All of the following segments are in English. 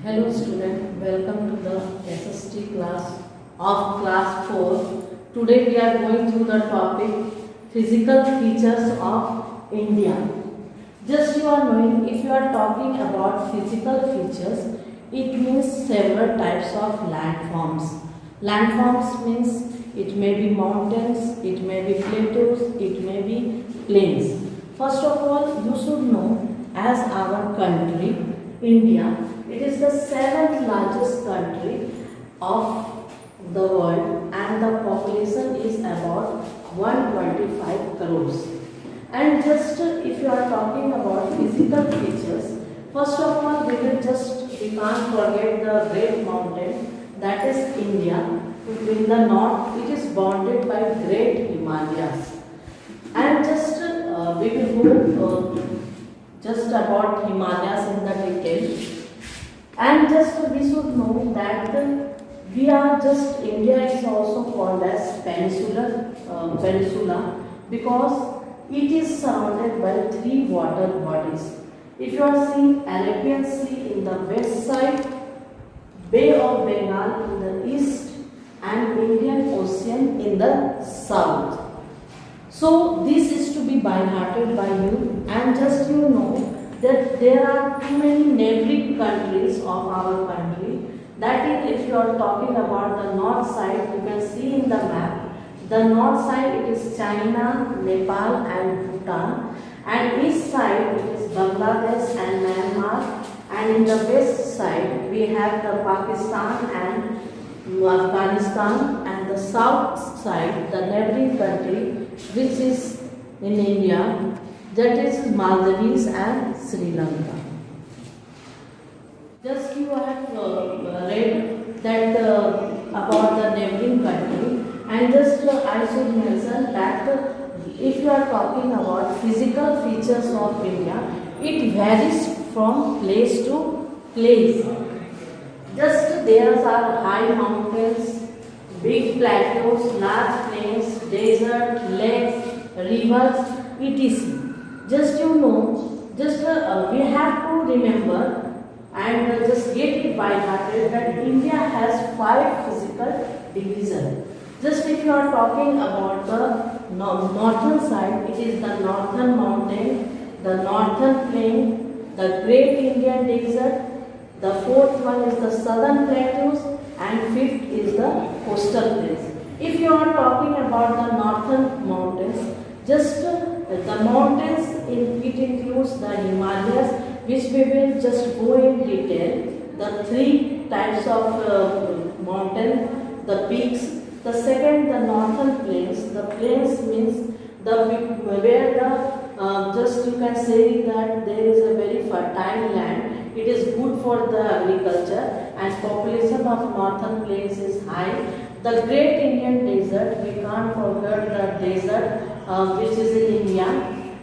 Hello student, welcome to the SST class of class 4. Today we are going through the topic physical features of India. Just you are knowing, if you are talking about physical features, it means several types of landforms. Landforms means it may be mountains, it may be plateaus, it may be plains. First of all, you should know as our country, India, it is the seventh largest country of the world and the population is about 125 crores. And just if you are talking about physical features, first of all we can't forget the great mountain that is India. In the north it is bounded by great Himalayas. And we will go just about Himalayas in the detail. And we should know that India is also called as peninsula because it is surrounded by three water bodies. If you are seeing Arabian Sea in the west side, Bay of Bengal in the east and Indian Ocean in the south. So this is to be by-hearted by you, and just you know that there are too many neighboring countries of our country. That is, if you are talking about the north side, you can see in the map, the north side it is China, Nepal and Bhutan, and east side it is Bangladesh and Myanmar, and in the west side we have the Pakistan and Afghanistan, and the south side, the neighboring country which is in India, that is Maldives and Sri Lanka. Just you have read that about the neighboring country, and I should mention that if you are talking about physical features of India, it varies from place to place. Just there are high mountains, big plateaus, large plains, desert, lakes, rivers, etc. Just you know, we have to remember and just get it by hearted that India has 5 physical divisions. Just if you are talking about the northern side, it is the northern mountain, the northern plain, the great Indian desert, the fourth one is the southern plateaus, and fifth is the coastal plains. If you are talking about the northern mountains, the mountains it includes the Himalayas, which we will just go in detail. The 3 types of mountain, the peaks. The second, the northern plains. The plains means where you can say that there is a very fertile land. It is good for the agriculture, and population of northern plains is high. The great Indian desert, we can't forget the desert which is in India,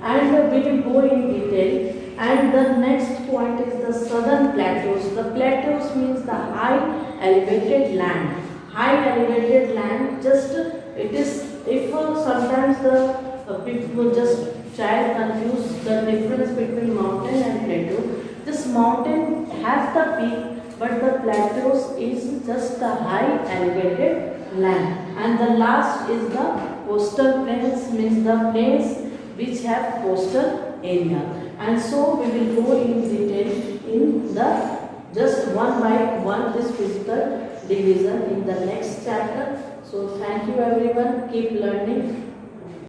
and we will go in detail. And the next point is the southern plateaus. The plateaus means the high elevated land. High elevated land, it is, if sometimes the people just try to confuse the difference between mountain and plateau. This mountain has the peak, but the plateaus is just the high elevated land. And the last is the coastal plains, means the plains which have coastal area. And so we will go in detail in the just one by one this physical division in the next chapter. So thank you everyone, keep learning.